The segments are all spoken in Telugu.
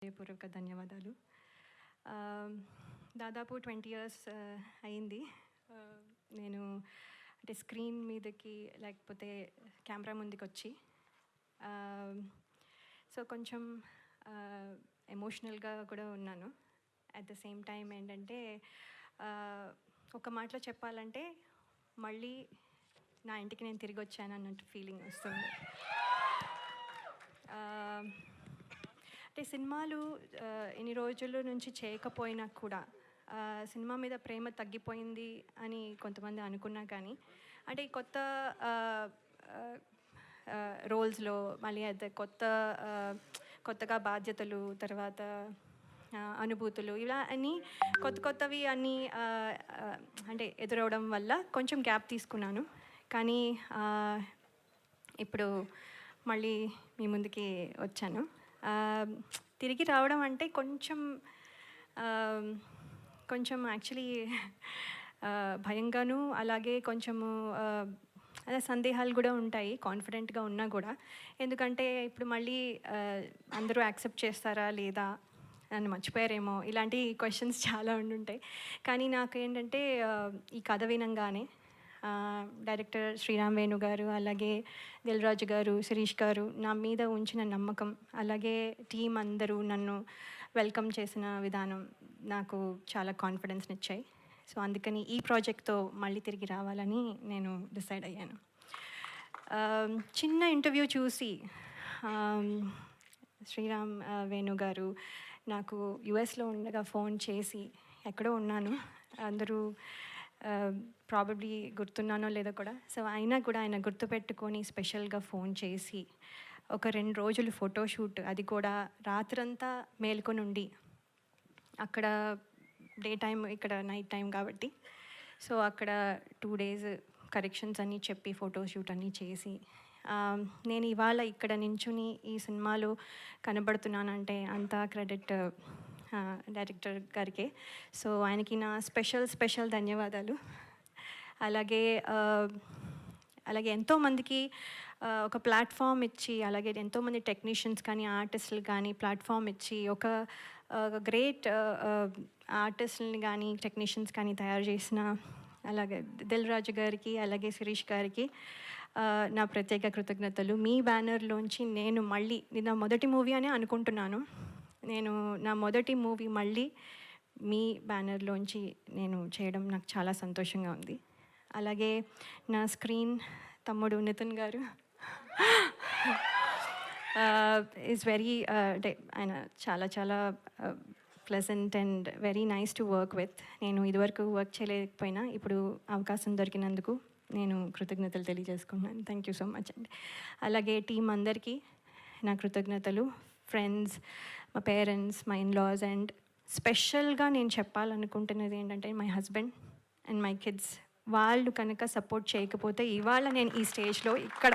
హృదయపూర్వక ధన్యవాదాలు. దాదాపు 20 ఇయర్స్ అయింది. నేను అంటే స్క్రీన్ మీదకి లేకపోతే కెమెరా ముందుకొచ్చి సో కొంచెం ఎమోషనల్గా కూడా ఉన్నాను. అట్ ద సేమ్ టైం ఏంటంటే ఒక మాటలో చెప్పాలంటే మళ్ళీ నా ఇంటికి నేను తిరిగి వచ్చాను అన్నట్టు ఫీలింగ్ వస్తుంది. అంటే సినిమాలు ఇన్ని రోజుల నుంచి చేయకపోయినా కూడా సినిమా మీద ప్రేమ తగ్గిపోయింది అని కొంతమంది అనుకున్నా కానీ అంటే ఈ కొత్త రోల్స్లో మళ్ళీ అయితే కొత్తగా బాధ్యతలు తర్వాత అనుభూతులు ఇలా అన్నీ కొత్తవి అన్నీ అంటే ఎదురవడం వల్ల కొంచెం గ్యాప్ తీసుకున్నాను. కానీ ఇప్పుడు మళ్ళీ మీ ముందుకి వచ్చాను. తిరిగి రావడం అంటే కొంచెం యాక్చువల్లీ భయంగాను అలాగే కొంచెము అదే సందేహాలు కూడా ఉంటాయి కాన్ఫిడెంట్గా ఉన్నా కూడా. ఎందుకంటే ఇప్పుడు మళ్ళీ అందరూ యాక్సెప్ట్ చేస్తారా లేదా, నన్ను మర్చిపోయారేమో, ఇలాంటి క్వశ్చన్స్ చాలా ఉండుంటాయి. కానీ నాకు ఏంటంటే ఈ కథ వినంగానే డైరెక్టర్ శ్రీరామ్ వేణు గారు అలాగే దిల్ రాజు గారు, శిరీష్ గారు నా మీద ఉంచిన నమ్మకం అలాగే టీం అందరూ నన్ను వెల్కమ్ చేసిన విధానం నాకు చాలా కాన్ఫిడెన్స్ని ఇచ్చాయి. సో అందుకని ఈ ప్రాజెక్ట్తో మళ్ళీ తిరిగి రావాలని నేను డిసైడ్ అయ్యాను. చిన్న ఇంటర్వ్యూ చూసి శ్రీరామ్ వేణు గారు నాకు యుఎస్లో ఉండగా ఫోన్ చేసి, ఎక్కడో ఉన్నాను, అందరూ ప్రాబబ్లీ గుర్తున్నానో లేదో కూడా, సో అయినా కూడా ఆయన గుర్తుపెట్టుకొని స్పెషల్గా ఫోన్ చేసి ఒక 2 రోజులు ఫోటోషూట్, అది కూడా రాత్రంతా మేల్కొని ఉండి, అక్కడ డే టైం ఇక్కడ నైట్ టైం కాబట్టి సో అక్కడ 2 days కరెక్షన్స్ అన్నీ చెప్పి ఫోటోషూట్ అన్నీ చేసి నేను ఇవాళ ఇక్కడ నించుని ఈ సినిమాలో కనబడుతున్నానంటే అంతా క్రెడిట్ డైరెక్టర్ గారికే. సో ఆయనకి నా స్పెషల్ ధన్యవాదాలు. అలాగే ఎంతోమందికి ఒక ప్లాట్ఫామ్ ఇచ్చి, అలాగే ఎంతోమంది టెక్నీషియన్స్ కానీ ఆర్టిస్టులు కానీ ప్లాట్ఫామ్ ఇచ్చి ఒక గ్రేట్ ఆర్టిస్టులని కానీ టెక్నీషియన్స్ కానీ తయారు చేసిన అలాగే దిల్ రాజు గారికి అలాగే శిరీష్ గారికి నా ప్రత్యేక కృతజ్ఞతలు. మీ బ్యానర్లోంచి నేను మళ్ళీ నా మొదటి మూవీ అని అనుకుంటున్నాను. నా మొదటి మూవీ మళ్ళీ మీ బ్యానర్లోంచి నేను చేయడం నాకు చాలా సంతోషంగా ఉంది. అలాగే నా స్క్రీన్ తమ్ముడు నితిన్ గారు ఈజ్ వెరీ అంటే ఆయన చాలా pleasant and very nice to work with. నేను ఇదివరకు వర్క్ చేయలేకపోయినా ఇప్పుడు అవకాశం దొరికినందుకు నేను కృతజ్ఞతలు తెలియజేసుకుంటున్నాను. థ్యాంక్ యూ సో మచ్ అండి. అలాగే టీం అందరికీ నా కృతజ్ఞతలు, ఫ్రెండ్స్, మా పేరెంట్స్, మై ఇన్లాస్, అండ్ స్పెషల్గా నేను చెప్పాలనుకుంటున్నది ఏంటంటే my husband and my kids. వాళ్ళు కనుక సపోర్ట్ చేయకపోతే ఇవాళ నేను ఈ స్టేజ్లో ఇక్కడ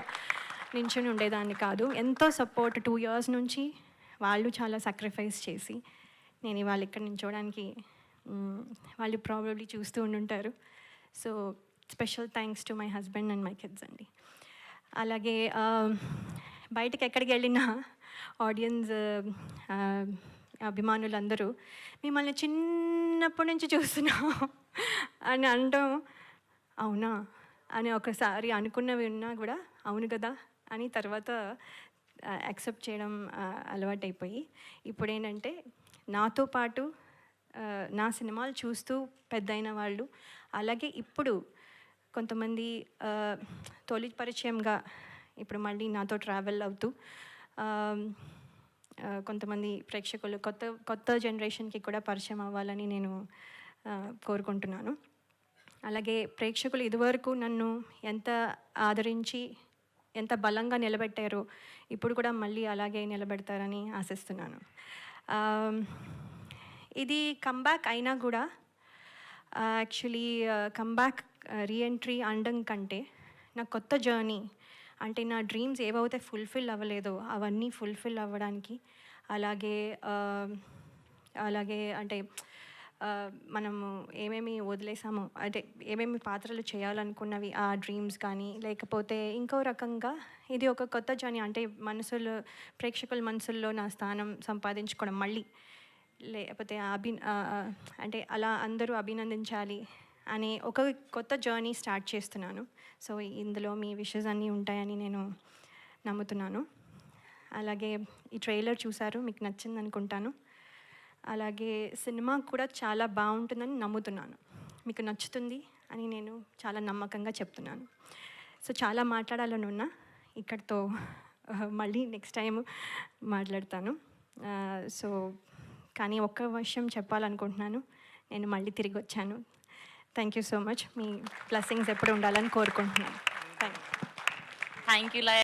నించుని ఉండేదాన్ని కాదు. ఎంతో సపోర్ట్ 2 years నుంచి వాళ్ళు చాలా సాక్రిఫైస్ చేసి నేను ఇవాళ ఇక్కడ నించోడానికి వాళ్ళు ప్రాబబ్లీ చూస్తూ ఉండుంటారు. So special thanks to my husband and my kids అండి. అలాగే బయటకు ఎక్కడికి వెళ్ళినా ఆడియన్స్ అభిమానులందరూ మిమ్మల్ని చిన్నప్పటి నుంచి చూస్తున్నాం అని అనడం, అవునా అని ఒకసారి అనుకున్నవి ఉన్నా కూడా అవును కదా అని తర్వాత యాక్సెప్ట్ చేయడం అలవాటైపోయి ఇప్పుడు ఏంటంటే నాతో పాటు నా సినిమాలు చూస్తూ పెద్దయిన వాళ్ళు, అలాగే ఇప్పుడు కొంతమంది తొలి పరిచయంగా ఇప్పుడు మళ్ళీ నాతో ట్రావెల్ అవుతూ కొంతమంది ప్రేక్షకులు కొత్త జనరేషన్కి కూడా పరిచయం అవ్వాలని నేను కోరుకుంటున్నాను. అలాగే ప్రేక్షకులు ఇదివరకు నన్ను ఎంత ఆదరించి ఎంత బలంగా నిలబెట్టారో ఇప్పుడు కూడా మళ్ళీ అలాగే నిలబెడతారని ఆశిస్తున్నాను. ఇది కంబ్యాక్ అయినా కూడా యాక్చువల్లీ కంబ్యాక్ రీఎంట్రీ అనడం కంటే నా కొత్త జర్నీ, అంటే నా డ్రీమ్స్ ఏవైతే ఫుల్ఫిల్ అవ్వలేదో అవన్నీ ఫుల్ఫిల్ అవ్వడానికి, అలాగే అంటే మనము ఏమేమి వదిలేసామో, అంటే ఏమేమి పాత్రలు చేయాలనుకున్నవి ఆ డ్రీమ్స్ కానీ, లేకపోతే ఇంకో రకంగా ఇది ఒక కొత్త జర్నీ. అంటే ప్రేక్షకుల మనసుల్లో నా స్థానం సంపాదించుకోవడం మళ్ళీ, లేకపోతే అంటే అలా అందరూ అభినందించాలి అనే ఒక కొత్త జర్నీ స్టార్ట్ చేస్తున్నాను. సో ఇందులో మీ విషెస్ అన్నీ ఉంటాయని నేను నమ్ముతున్నాను. అలాగే ఈ ట్రైలర్ చూసారు, మీకు నచ్చింది అనుకుంటాను. అలాగే సినిమా కూడా చాలా బాగుంటుందని నమ్ముతున్నాను. మీకు నచ్చుతుంది అని నేను చాలా నమ్మకంగా చెప్తున్నాను. సో చాలా మాట్లాడాలని ఉన్నా, ఇక్కడితో మళ్ళీ నెక్స్ట్ టైం మాట్లాడతాను. సో కానీ ఒక్క విషయం చెప్పాలనుకుంటున్నాను, నేను మళ్ళీ తిరిగి వచ్చాను. Thank you so much. Me blessings ఎప్పుడు ఉండాలని కోరుకుంటున్నాను. Thank you. Thank you.